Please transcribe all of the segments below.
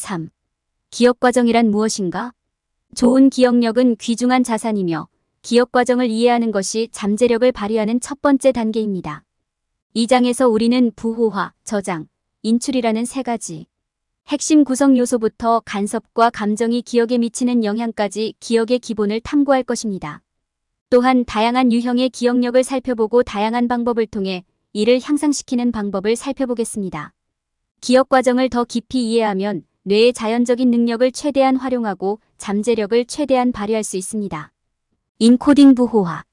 3. 기억 과정이란 무엇인가? 좋은 기억력은 귀중한 자산이며 기억 과정을 이해하는 것이 잠재력을 발휘하는 첫 번째 단계입니다. 이 장에서 우리는 부호화, 저장, 인출이라는 세 가지 핵심 구성 요소부터 간섭과 감정이 기억에 미치는 영향까지 기억의 기본을 탐구할 것입니다. 또한 다양한 유형의 기억력을 살펴보고 다양한 방법을 통해 이를 향상시키는 방법을 살펴보겠습니다. 기억 과정을 더 깊이 이해하면 뇌의 자연적인 능력을 최대한 활용하고 잠재력을 최대한 발휘할 수 있습니다. 인코딩 부호화.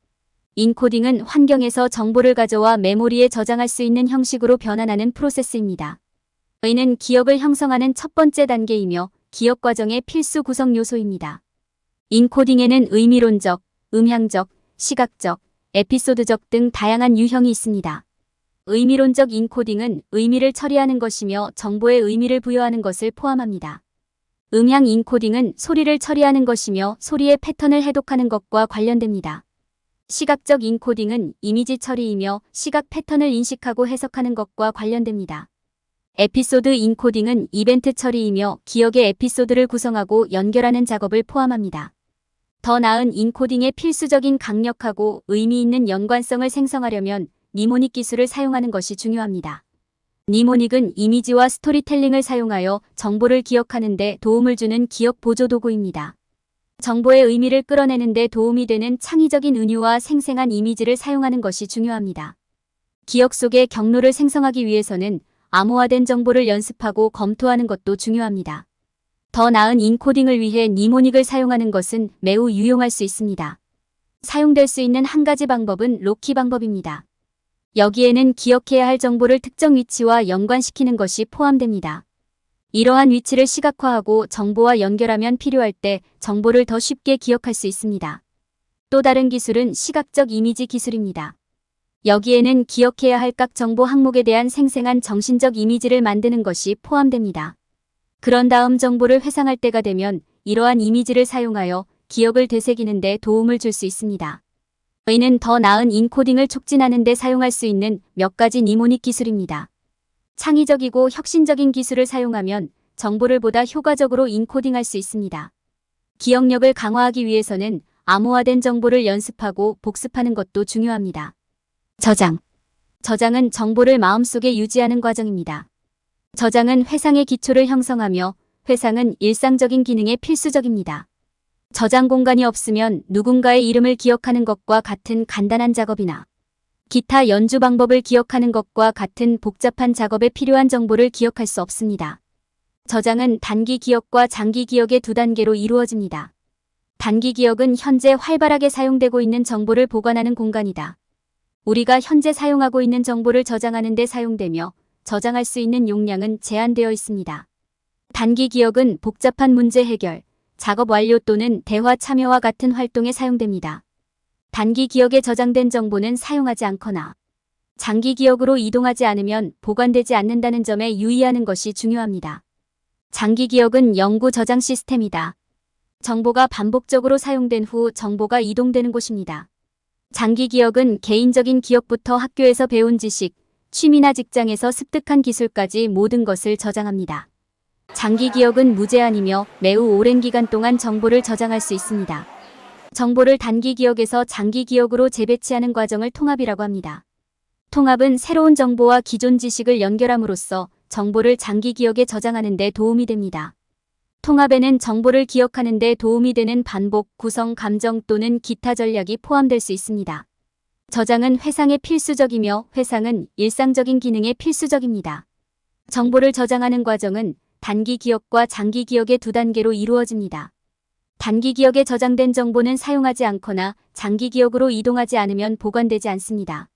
인코딩은 환경에서 정보를 가져와 메모리에 저장할 수 있는 형식으로 변환하는 프로세스입니다. 이는 기억을 형성하는 첫 번째 단계이며 기억 과정의 필수 구성 요소입니다. 인코딩에는 의미론적, 음향적, 시각적, 에피소드적 등 다양한 유형이 있습니다. 의미론적 인코딩은 의미를 처리하는 것이며 정보에 의미를 부여하는 것을 포함합니다. 음향 인코딩은 소리를 처리하는 것이며 소리의 패턴을 해독하는 것과 관련됩니다. 시각적 인코딩은 이미지 처리이며 시각 패턴을 인식하고 해석하는 것과 관련됩니다. 에피소드 인코딩은 이벤트 처리이며 기억의 에피소드를 구성하고 연결하는 작업을 포함합니다. 더 나은 인코딩의 필수적인 강력하고 의미 있는 연관성을 생성하려면 니모닉 기술을 사용하는 것이 중요합니다. 니모닉은 이미지와 스토리텔링을 사용하여 정보를 기억하는 데 도움을 주는 기억 보조 도구입니다. 정보의 의미를 끌어내는 데 도움이 되는 창의적인 은유와 생생한 이미지를 사용하는 것이 중요합니다. 기억 속의 경로를 생성하기 위해서는 암호화된 정보를 연습하고 검토하는 것도 중요합니다. 더 나은 인코딩을 위해 니모닉을 사용하는 것은 매우 유용할 수 있습니다. 사용될 수 있는 한 가지 방법은 로키 방법입니다. 여기에는 기억해야 할 정보를 특정 위치와 연관시키는 것이 포함됩니다. 이러한 위치를 시각화하고 정보와 연결하면 필요할 때 정보를 더 쉽게 기억할 수 있습니다. 또 다른 기술은 시각적 이미지 기술입니다. 여기에는 기억해야 할 각 정보 항목에 대한 생생한 정신적 이미지를 만드는 것이 포함됩니다. 그런 다음 정보를 회상할 때가 되면 이러한 이미지를 사용하여 기억을 되새기는 데 도움을 줄 수 있습니다. 이는 더 나은 인코딩을 촉진하는 데 사용할 수 있는 몇 가지 니모닉 기술입니다. 창의적이고 혁신적인 기술을 사용하면 정보를 보다 효과적으로 인코딩할 수 있습니다. 기억력을 강화하기 위해서는 암호화된 정보를 연습하고 복습하는 것도 중요합니다. 저장. 저장은 정보를 마음속에 유지하는 과정입니다. 저장은 회상의 기초를 형성하며 회상은 일상적인 기능에 필수적입니다. 저장 공간이 없으면 누군가의 이름을 기억하는 것과 같은 간단한 작업이나 기타 연주 방법을 기억하는 것과 같은 복잡한 작업에 필요한 정보를 기억할 수 없습니다. 저장은 단기 기억과 장기 기억의 두 단계로 이루어집니다. 단기 기억은 현재 활발하게 사용되고 있는 정보를 보관하는 공간이다. 우리가 현재 사용하고 있는 정보를 저장하는 데 사용되며 저장할 수 있는 용량은 제한되어 있습니다. 단기 기억은 복잡한 문제 해결, 작업 완료 또는 대화 참여와 같은 활동에 사용됩니다. 단기 기억에 저장된 정보는 사용하지 않거나 장기 기억으로 이동하지 않으면 보관되지 않는다는 점에 유의하는 것이 중요합니다. 장기 기억은 영구 저장 시스템이다. 정보가 반복적으로 사용된 후 정보가 이동되는 곳입니다. 장기 기억은 개인적인 기억부터 학교에서 배운 지식, 취미나 직장에서 습득한 기술까지 모든 것을 저장합니다. 장기 기억은 무제한이며 매우 오랜 기간 동안 정보를 저장할 수 있습니다. 정보를 단기 기억에서 장기 기억으로 재배치하는 과정을 통합이라고 합니다. 통합은 새로운 정보와 기존 지식을 연결함으로써 정보를 장기 기억에 저장하는 데 도움이 됩니다. 통합에는 정보를 기억하는 데 도움이 되는 반복, 구성, 감정 또는 기타 전략이 포함될 수 있습니다. 저장은 회상에 필수적이며 회상은 일상적인 기능에 필수적입니다. 정보를 저장하는 과정은 단기 기억과 장기 기억의 두 단계로 이루어집니다. 단기 기억에 저장된 정보는 사용하지 않거나 장기 기억으로 이동하지 않으면 보관되지 않습니다.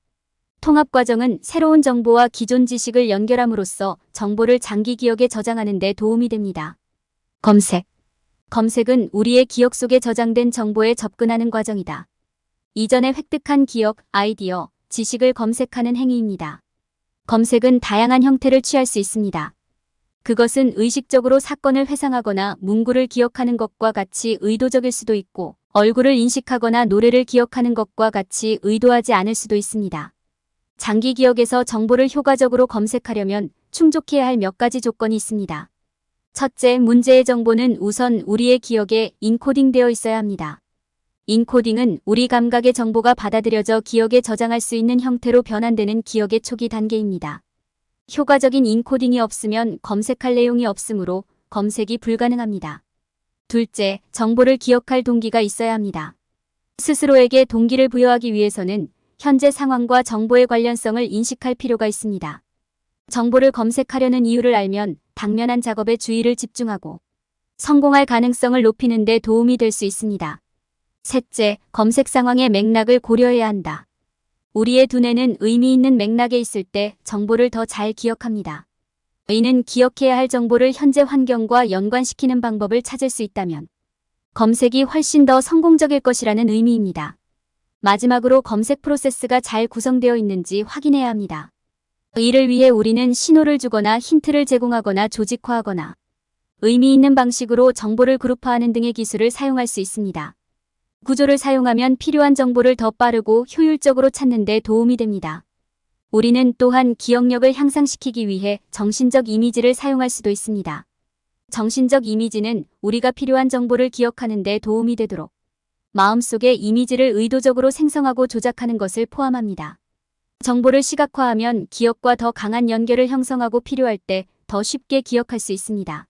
통합 과정은 새로운 정보와 기존 지식을 연결함으로써 정보를 장기 기억에 저장하는 데 도움이 됩니다. 검색. 검색은 우리의 기억 속에 저장된 정보에 접근하는 과정이다. 이전에 획득한 기억, 아이디어, 지식을 검색하는 행위입니다. 검색은 다양한 형태를 취할 수 있습니다. 그것은 의식적으로 사건을 회상하거나 문구를 기억하는 것과 같이 의도적일 수도 있고 얼굴을 인식하거나 노래를 기억하는 것과 같이 의도하지 않을 수도 있습니다. 장기 기억에서 정보를 효과적으로 검색하려면 충족해야 할 몇 가지 조건이 있습니다. 첫째, 문제의 정보는 우선 우리의 기억에 인코딩되어 있어야 합니다. 인코딩은 우리 감각의 정보가 받아들여져 기억에 저장할 수 있는 형태로 변환되는 기억의 초기 단계입니다. 효과적인 인코딩이 없으면 검색할 내용이 없으므로 검색이 불가능합니다. 둘째, 정보를 기억할 동기가 있어야 합니다. 스스로에게 동기를 부여하기 위해서는 현재 상황과 정보의 관련성을 인식할 필요가 있습니다. 정보를 검색하려는 이유를 알면 당면한 작업에 주의를 집중하고 성공할 가능성을 높이는 데 도움이 될 수 있습니다. 셋째, 검색 상황의 맥락을 고려해야 한다. 우리의 두뇌는 의미 있는 맥락에 있을 때 정보를 더 잘 기억합니다. 이는 기억해야 할 정보를 현재 환경과 연관시키는 방법을 찾을 수 있다면 검색이 훨씬 더 성공적일 것이라는 의미입니다. 마지막으로 검색 프로세스가 잘 구성되어 있는지 확인해야 합니다. 이를 위해 우리는 신호를 주거나 힌트를 제공하거나 조직화하거나 의미 있는 방식으로 정보를 그룹화하는 등의 기술을 사용할 수 있습니다. 구조를 사용하면 필요한 정보를 더 빠르고 효율적으로 찾는 데 도움이 됩니다. 우리는 또한 기억력을 향상시키기 위해 정신적 이미지를 사용할 수도 있습니다. 정신적 이미지는 우리가 필요한 정보를 기억하는 데 도움이 되도록 마음속에 이미지를 의도적으로 생성하고 조작하는 것을 포함합니다. 정보를 시각화하면 기억과 더 강한 연결을 형성하고 필요할 때 더 쉽게 기억할 수 있습니다.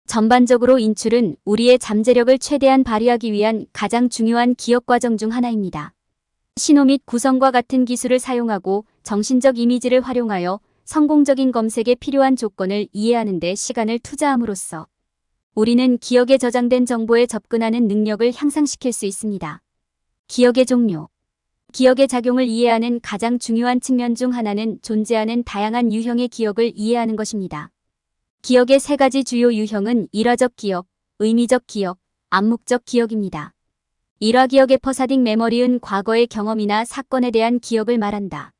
전반적으로 인출은 우리의 잠재력을 최대한 발휘하기 위한 가장 중요한 기억 과정 중 하나입니다. 신호 및 구성과 같은 기술을 사용하고 정신적 이미지를 활용하여 성공적인 검색에 필요한 조건을 이해하는 데 시간을 투자함으로써 우리는 기억에 저장된 정보에 접근하는 능력을 향상시킬 수 있습니다. 기억의 종류. 기억의 작용을 이해하는 가장 중요한 측면 중 하나는 존재하는 다양한 유형의 기억을 이해하는 것입니다. 기억의 세 가지 주요 유형은 일화적 기억, 의미적 기억, 암묵적 기억입니다. 일화 기억의 퍼사딩 메모리은 과거의 경험이나 사건에 대한 기억을 말한다.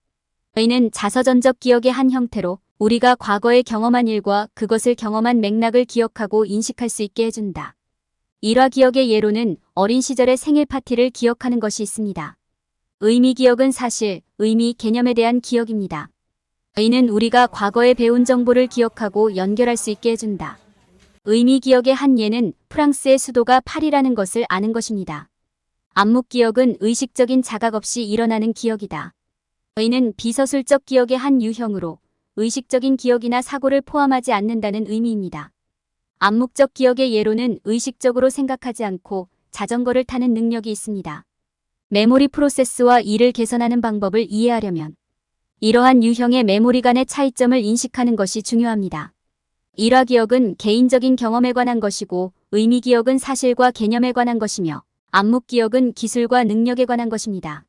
의는 자서전적 기억의 한 형태로 우리가 과거에 경험한 일과 그것을 경험한 맥락을 기억하고 인식할 수 있게 해준다. 일화 기억의 예로는 어린 시절의 생일 파티를 기억하는 것이 있습니다. 의미 기억은 사실, 의미, 개념에 대한 기억입니다. 의는 우리가 과거에 배운 정보를 기억하고 연결할 수 있게 해준다. 의미 기억의 한 예는 프랑스의 수도가 파리라는 것을 아는 것입니다. 암묵 기억은 의식적인 자각 없이 일어나는 기억이다. 의는 비서술적 기억의 한 유형으로 의식적인 기억이나 사고를 포함하지 않는다는 의미입니다. 암묵적 기억의 예로는 의식적으로 생각하지 않고 자전거를 타는 능력이 있습니다. 메모리 프로세스와 이를 개선하는 방법을 이해하려면 이러한 유형의 메모리 간의 차이점을 인식하는 것이 중요합니다. 일화 기억은 개인적인 경험에 관한 것이고 의미 기억은 사실과 개념에 관한 것이며 암묵 기억은 기술과 능력에 관한 것입니다.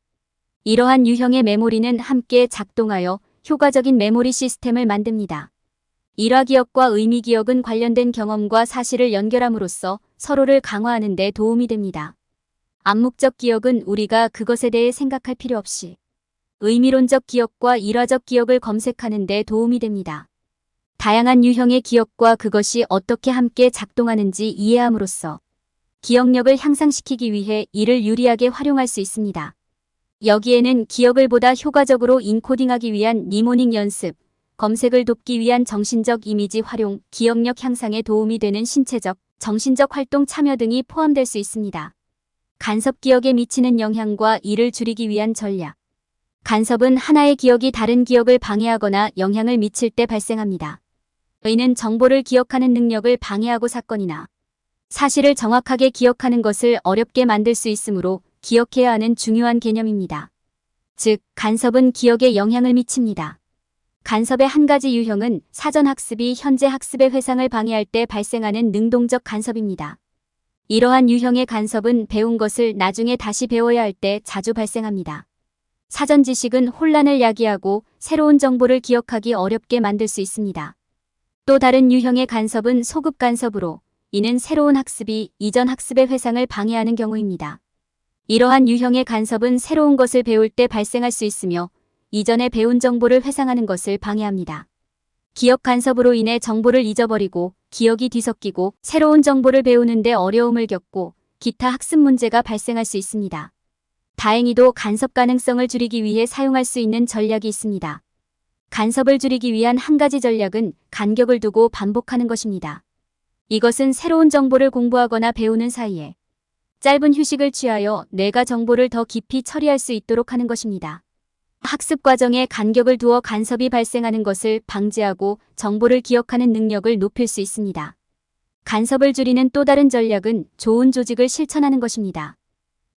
이러한 유형의 메모리는 함께 작동하여 효과적인 메모리 시스템을 만듭니다. 일화 기억과 의미 기억은 관련된 경험과 사실을 연결함으로써 서로를 강화하는 데 도움이 됩니다. 암묵적 기억은 우리가 그것에 대해 생각할 필요 없이 의미론적 기억과 일화적 기억을 검색하는 데 도움이 됩니다. 다양한 유형의 기억과 그것이 어떻게 함께 작동하는지 이해함으로써 기억력을 향상시키기 위해 이를 유리하게 활용할 수 있습니다. 여기에는 기억을 보다 효과적으로 인코딩하기 위한 니모닝 연습, 검색을 돕기 위한 정신적 이미지 활용, 기억력 향상에 도움이 되는 신체적, 정신적 활동 참여 등이 포함될 수 있습니다. 간섭 기억에 미치는 영향과 이를 줄이기 위한 전략. 간섭은 하나의 기억이 다른 기억을 방해하거나 영향을 미칠 때 발생합니다. 의는 정보를 기억하는 능력을 방해하고 사건이나 사실을 정확하게 기억하는 것을 어렵게 만들 수 있으므로 기억해야 하는 중요한 개념입니다. 즉, 간섭은 기억에 영향을 미칩니다. 간섭의 한 가지 유형은 사전 학습이 현재 학습의 회상을 방해할 때 발생하는 능동적 간섭입니다. 이러한 유형의 간섭은 배운 것을 나중에 다시 배워야 할 때 자주 발생합니다. 사전 지식은 혼란을 야기하고 새로운 정보를 기억하기 어렵게 만들 수 있습니다. 또 다른 유형의 간섭은 소급 간섭으로 이는 새로운 학습이 이전 학습의 회상을 방해하는 경우입니다. 이러한 유형의 간섭은 새로운 것을 배울 때 발생할 수 있으며 이전에 배운 정보를 회상하는 것을 방해합니다. 기억 간섭으로 인해 정보를 잊어버리고 기억이 뒤섞이고 새로운 정보를 배우는데 어려움을 겪고 기타 학습 문제가 발생할 수 있습니다. 다행히도 간섭 가능성을 줄이기 위해 사용할 수 있는 전략이 있습니다. 간섭을 줄이기 위한 한 가지 전략은 간격을 두고 반복하는 것입니다. 이것은 새로운 정보를 공부하거나 배우는 사이에 짧은 휴식을 취하여 뇌가 정보를 더 깊이 처리할 수 있도록 하는 것입니다. 학습 과정에 간격을 두어 간섭이 발생하는 것을 방지하고 정보를 기억하는 능력을 높일 수 있습니다. 간섭을 줄이는 또 다른 전략은 좋은 조직을 실천하는 것입니다.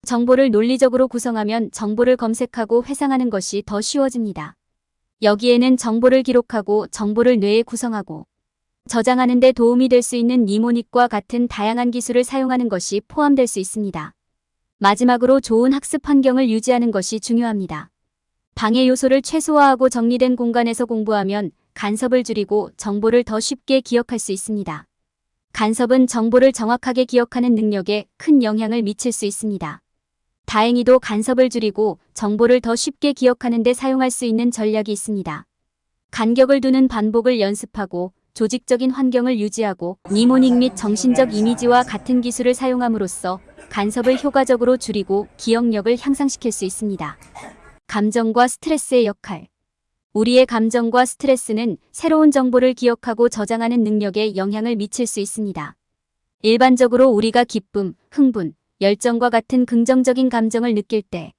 정보를 논리적으로 구성하면 정보를 검색하고 회상하는 것이 더 쉬워집니다. 여기에는 정보를 기록하고 정보를 뇌에 구성하고 저장하는 데 도움이 될 수 있는 니모닉과 같은 다양한 기술을 사용하는 것이 포함될 수 있습니다. 마지막으로 좋은 학습 환경을 유지하는 것이 중요합니다. 방해 요소를 최소화하고 정리된 공간에서 공부하면 간섭을 줄이고 정보를 더 쉽게 기억할 수 있습니다. 간섭은 정보를 정확하게 기억하는 능력에 큰 영향을 미칠 수 있습니다. 다행히도 간섭을 줄이고 정보를 더 쉽게 기억하는 데 사용할 수 있는 전략이 있습니다. 간격을 두는 반복을 연습하고 조직적인 환경을 유지하고 니모닉 및 정신적 이미지와 같은 기술을 사용함으로써 간섭을 효과적으로 줄이고 기억력을 향상시킬 수 있습니다. 감정과 스트레스의 역할. 우리의 감정과 스트레스는 새로운 정보를 기억하고 저장하는 능력에 영향을 미칠 수 있습니다. 일반적으로 우리가 기쁨, 흥분, 열정과 같은 긍정적인 감정을 느낄 때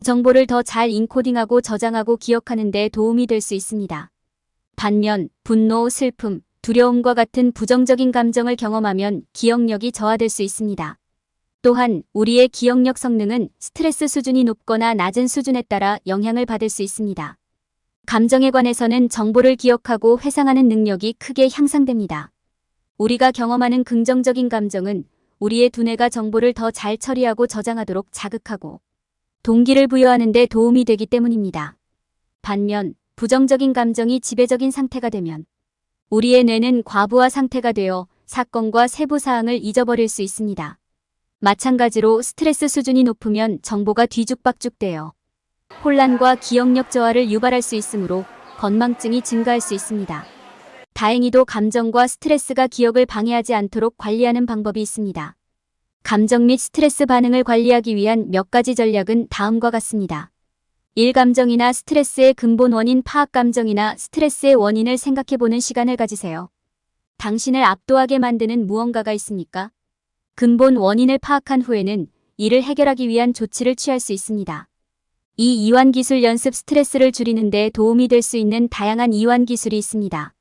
정보를 더 잘 인코딩하고 저장하고 기억하는 데 도움이 될 수 있습니다. 반면 분노, 슬픔, 두려움과 같은 부정적인 감정을 경험하면 기억력이 저하될 수 있습니다. 또한 우리의 기억력 성능은 스트레스 수준이 높거나 낮은 수준에 따라 영향을 받을 수 있습니다. 감정에 관해서는 정보를 기억하고 회상하는 능력이 크게 향상됩니다. 우리가 경험하는 긍정적인 감정은 우리의 두뇌가 정보를 더 잘 처리하고 저장하도록 자극하고 동기를 부여하는 데 도움이 되기 때문입니다. 반면 부정적인 감정이 지배적인 상태가 되면 우리의 뇌는 과부하 상태가 되어 사건과 세부 사항을 잊어버릴 수 있습니다. 마찬가지로 스트레스 수준이 높으면 정보가 뒤죽박죽되어 혼란과 기억력 저하를 유발할 수 있으므로 건망증이 증가할 수 있습니다. 다행히도 감정과 스트레스가 기억을 방해하지 않도록 관리하는 방법이 있습니다. 감정 및 스트레스 반응을 관리하기 위한 몇 가지 전략은 다음과 같습니다. 1. 감정이나 스트레스의 근본 원인 파악. 감정이나 스트레스의 원인을 생각해보는 시간을 가지세요. 당신을 압도하게 만드는 무언가가 있습니까? 근본 원인을 파악한 후에는 이를 해결하기 위한 조치를 취할 수 있습니다. 이 이완 기술 연습. 스트레스를 줄이는 데 도움이 될 수 있는 다양한 이완 기술이 있습니다.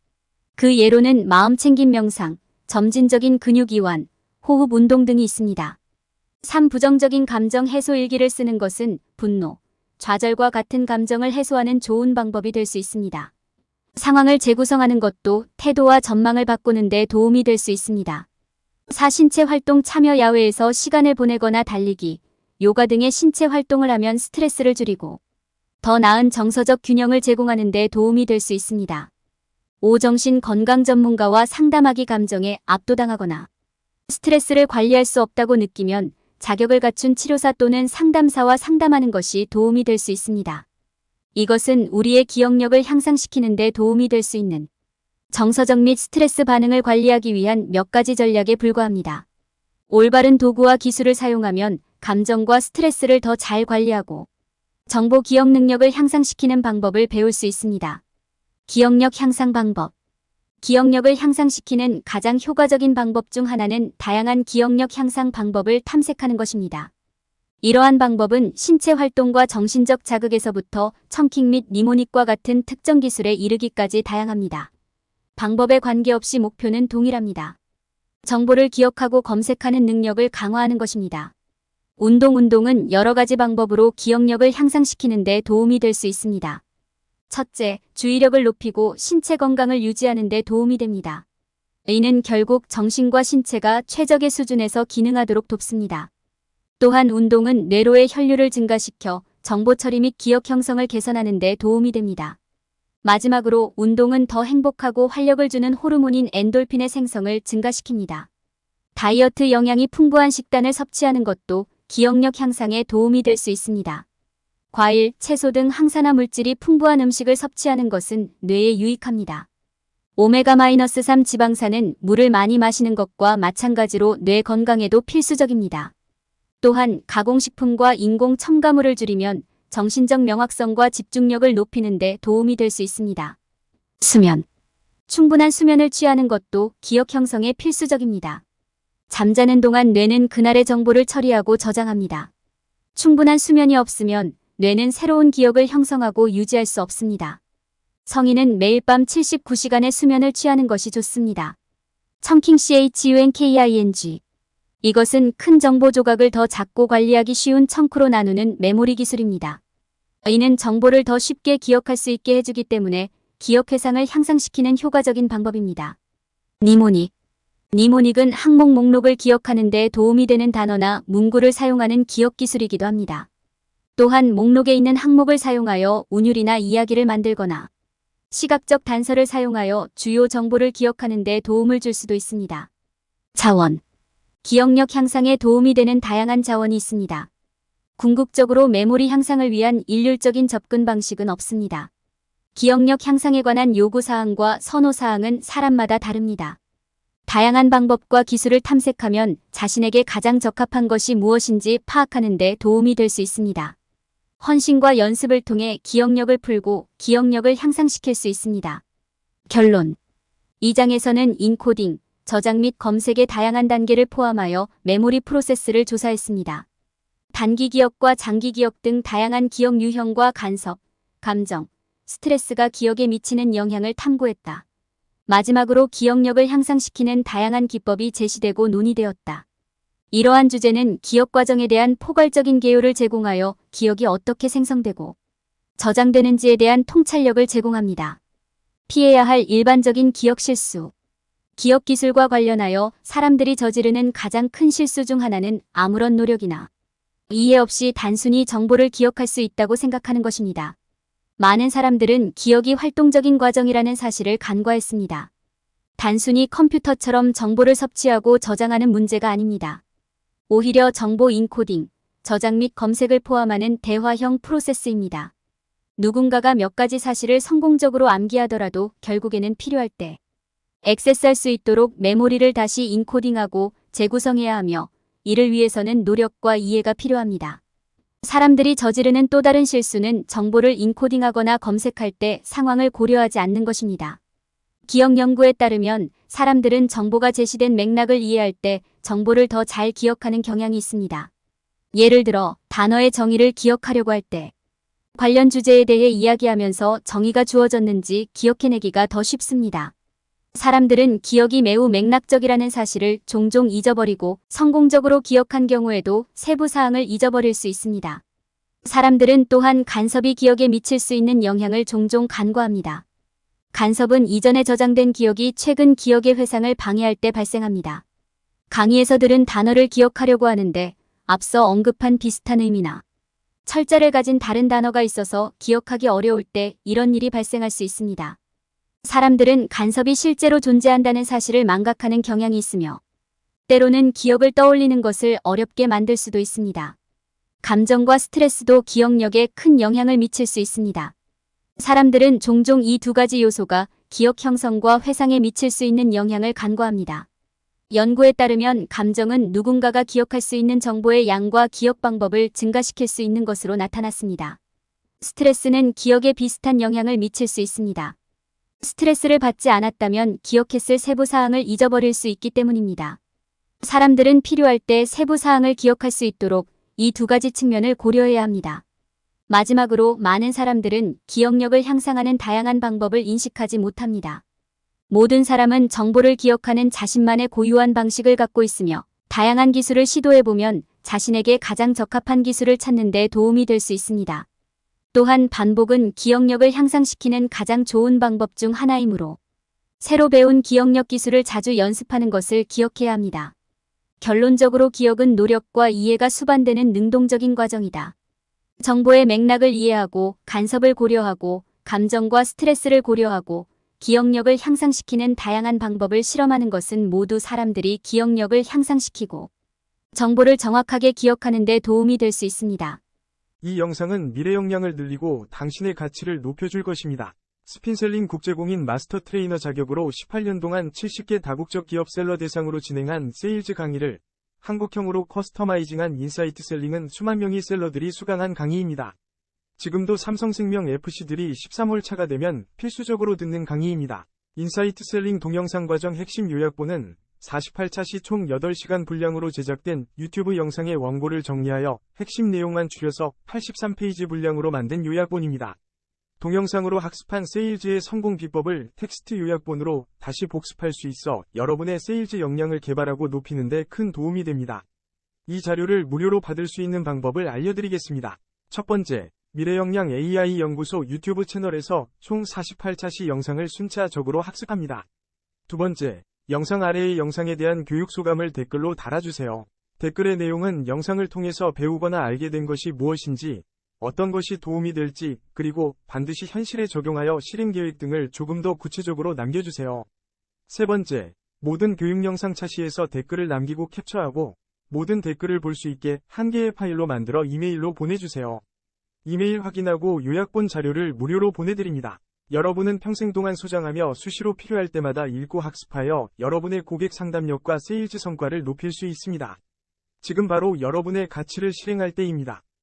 그 예로는 마음챙김 명상, 점진적인 근육 이완, 호흡 운동 등이 있습니다. 3. 부정적인 감정 해소. 일기를 쓰는 것은 분노, 좌절과 같은 감정을 해소하는 좋은 방법이 될 수 있습니다. 상황을 재구성하는 것도 태도와 전망을 바꾸는 데 도움이 될 수 있습니다. 4. 신체 활동 참여. 야외에서 시간을 보내거나 달리기, 요가 등의 신체 활동을 하면 스트레스를 줄이고 더 나은 정서적 균형을 제공하는 데 도움이 될 수 있습니다. 5. 정신 건강 전문가와 상담하기. 감정에 압도당하거나 스트레스를 관리할 수 없다고 느끼면 자격을 갖춘 치료사 또는 상담사와 상담하는 것이 도움이 될 수 있습니다. 이것은 우리의 기억력을 향상시키는 데 도움이 될 수 있는 정서적 및 스트레스 반응을 관리하기 위한 몇 가지 전략에 불과합니다. 올바른 도구와 기술을 사용하면 감정과 스트레스를 더 잘 관리하고 정보 기억 능력을 향상시키는 방법을 배울 수 있습니다. 기억력 향상 방법. 기억력을 향상시키는 가장 효과적인 방법 중 하나는 다양한 기억력 향상 방법을 탐색하는 것입니다. 이러한 방법은 신체 활동과 정신적 자극에서부터 청킹 및 니모닉과 같은 특정 기술에 이르기까지 다양합니다. 방법에 관계없이 목표는 동일합니다. 정보를 기억하고 검색하는 능력을 강화하는 것입니다. 운동은 여러 가지 방법으로 기억력을 향상시키는 데 도움이 될 수 있습니다. 첫째, 주의력을 높이고 신체 건강을 유지하는 데 도움이 됩니다. 이는 결국 정신과 신체가 최적의 수준에서 기능하도록 돕습니다. 또한 운동은 뇌로의 혈류를 증가시켜 정보 처리 및 기억 형성을 개선하는 데 도움이 됩니다. 마지막으로 운동은 더 행복하고 활력을 주는 호르몬인 엔돌핀의 생성을 증가시킵니다. 다이어트 영양이 풍부한 식단을 섭취하는 것도 기억력 향상에 도움이 될 수 있습니다. 과일, 채소 등 항산화 물질이 풍부한 음식을 섭취하는 것은 뇌에 유익합니다. 오메가-3 지방산은 물을 많이 마시는 것과 마찬가지로 뇌 건강에도 필수적입니다. 또한 가공식품과 인공 첨가물을 줄이면 정신적 명확성과 집중력을 높이는 데 도움이 될 수 있습니다. 수면. 충분한 수면을 취하는 것도 기억 형성에 필수적입니다. 잠자는 동안 뇌는 그날의 정보를 처리하고 저장합니다. 충분한 수면이 없으면 뇌는 새로운 기억을 형성하고 유지할 수 없습니다. 성인은 매일 밤 79시간의 수면을 취하는 것이 좋습니다. 청킹 CHUNKING. 이것은 큰 정보 조각을 더 작고 관리하기 쉬운 청크로 나누는 메모리 기술입니다. 이는 정보를 더 쉽게 기억할 수 있게 해주기 때문에 기억 회상을 향상시키는 효과적인 방법입니다. 니모닉. 니모닉은 항목 목록을 기억하는 데 도움이 되는 단어나 문구를 사용하는 기억 기술이기도 합니다. 또한 목록에 있는 항목을 사용하여 운율이나 이야기를 만들거나 시각적 단서를 사용하여 주요 정보를 기억하는 데 도움을 줄 수도 있습니다. 자원. 기억력 향상에 도움이 되는 다양한 자원이 있습니다. 궁극적으로 메모리 향상을 위한 일률적인 접근 방식은 없습니다. 기억력 향상에 관한 요구사항과 선호사항은 사람마다 다릅니다. 다양한 방법과 기술을 탐색하면 자신에게 가장 적합한 것이 무엇인지 파악하는 데 도움이 될 수 있습니다. 헌신과 연습을 통해 기억력을 풀고 기억력을 향상시킬 수 있습니다. 결론. 이 장에서는 인코딩, 저장 및 검색의 다양한 단계를 포함하여 메모리 프로세스를 조사했습니다. 단기 기억과 장기 기억 등 다양한 기억 유형과 간섭, 감정, 스트레스가 기억에 미치는 영향을 탐구했다. 마지막으로 기억력을 향상시키는 다양한 기법이 제시되고 논의되었다. 이러한 주제는 기억 과정에 대한 포괄적인 개요를 제공하여 기억이 어떻게 생성되고 저장되는지에 대한 통찰력을 제공합니다. 피해야 할 일반적인 기억 실수. 기억 기술과 관련하여 사람들이 저지르는 가장 큰 실수 중 하나는 아무런 노력이나 이해 없이 단순히 정보를 기억할 수 있다고 생각하는 것입니다. 많은 사람들은 기억이 활동적인 과정이라는 사실을 간과했습니다. 단순히 컴퓨터처럼 정보를 섭취하고 저장하는 문제가 아닙니다. 오히려 정보 인코딩, 저장 및 검색을 포함하는 대화형 프로세스입니다. 누군가가 몇 가지 사실을 성공적으로 암기하더라도 결국에는 필요할 때 액세스할 수 있도록 메모리를 다시 인코딩하고 재구성해야 하며 이를 위해서는 노력과 이해가 필요합니다. 사람들이 저지르는 또 다른 실수는 정보를 인코딩하거나 검색할 때 상황을 고려하지 않는 것입니다. 기억 연구에 따르면 사람들은 정보가 제시된 맥락을 이해할 때 정보를 더 잘 기억하는 경향이 있습니다. 예를 들어 단어의 정의를 기억하려고 할 때 관련 주제에 대해 이야기하면서 정의가 주어졌는지 기억해내기가 더 쉽습니다. 사람들은 기억이 매우 맥락적이라는 사실을 종종 잊어버리고 성공적으로 기억한 경우에도 세부 사항을 잊어버릴 수 있습니다. 사람들은 또한 간섭이 기억에 미칠 수 있는 영향을 종종 간과합니다. 간섭은 이전에 저장된 기억이 최근 기억의 회상을 방해할 때 발생합니다. 강의에서 들은 단어를 기억하려고 하는데 앞서 언급한 비슷한 의미나 철자를 가진 다른 단어가 있어서 기억하기 어려울 때 이런 일이 발생할 수 있습니다. 사람들은 간섭이 실제로 존재한다는 사실을 망각하는 경향이 있으며 때로는 기억을 떠올리는 것을 어렵게 만들 수도 있습니다. 감정과 스트레스도 기억력에 큰 영향을 미칠 수 있습니다. 사람들은 종종 이 두 가지 요소가 기억 형성과 회상에 미칠 수 있는 영향을 간과합니다. 연구에 따르면 감정은 누군가가 기억할 수 있는 정보의 양과 기억 방법을 증가시킬 수 있는 것으로 나타났습니다. 스트레스는 기억에 비슷한 영향을 미칠 수 있습니다. 스트레스를 받지 않았다면 기억했을 세부 사항을 잊어버릴 수 있기 때문입니다. 사람들은 필요할 때 세부 사항을 기억할 수 있도록 이 두 가지 측면을 고려해야 합니다. 마지막으로 많은 사람들은 기억력을 향상하는 다양한 방법을 인식하지 못합니다. 모든 사람은 정보를 기억하는 자신만의 고유한 방식을 갖고 있으며 다양한 기술을 시도해보면 자신에게 가장 적합한 기술을 찾는 데 도움이 될 수 있습니다. 또한 반복은 기억력을 향상시키는 가장 좋은 방법 중 하나이므로 새로 배운 기억력 기술을 자주 연습하는 것을 기억해야 합니다. 결론적으로 기억은 노력과 이해가 수반되는 능동적인 과정이다. 정보의 맥락을 이해하고 간섭을 고려하고 감정과 스트레스를 고려하고 기억력을 향상시키는 다양한 방법을 실험하는 것은 모두 사람들이 기억력을 향상시키고 정보를 정확하게 기억하는 데 도움이 될 수 있습니다. 이 영상은 미래 역량을 늘리고 당신의 가치를 높여줄 것입니다. 스핀셀링 국제공인 마스터 트레이너 자격으로 18년 동안 70개 다국적 기업 셀러 대상으로 진행한 세일즈 강의를 한국형으로 커스터마이징한 인사이트 셀링은 수만 명의 셀러들이 수강한 강의입니다. 지금도 삼성생명 FC들이 13월 차가 되면 필수적으로 듣는 강의입니다. 인사이트 셀링 동영상 과정 핵심 요약본은 48차 시 총 8시간 분량으로 제작된 유튜브 영상의 원고를 정리하여 핵심 내용만 추려서 83페이지 분량으로 만든 요약본입니다. 동영상으로 학습한 세일즈의 성공 비법을 텍스트 요약본으로 다시 복습할 수 있어 여러분의 세일즈 역량을 개발하고 높이는 데 큰 도움이 됩니다. 이 자료를 무료로 받을 수 있는 방법을 알려드리겠습니다. 첫 번째, 미래역량 AI 연구소 유튜브 채널에서 총 48차 시 영상을 순차적으로 학습합니다. 두 번째, 영상 아래의 영상에 대한 교육 소감을 댓글로 달아주세요. 댓글의 내용은 영상을 통해서 배우거나 알게 된 것이 무엇인지, 어떤 것이 도움이 될지, 그리고 반드시 현실에 적용하여 실행 계획 등을 조금 더 구체적으로 남겨주세요. 세 번째, 모든 교육 영상 차시에서 댓글을 남기고 캡처하고 모든 댓글을 볼 수 있게 한 개의 파일로 만들어 이메일로 보내주세요. 이메일 확인하고 요약본 자료를 무료로 보내드립니다. 여러분은 평생 동안 소장하며 수시로 필요할 때마다 읽고 학습하여 여러분의 고객 상담력과 세일즈 성과를 높일 수 있습니다. 지금 바로 여러분의 가치를 실행할 때입니다.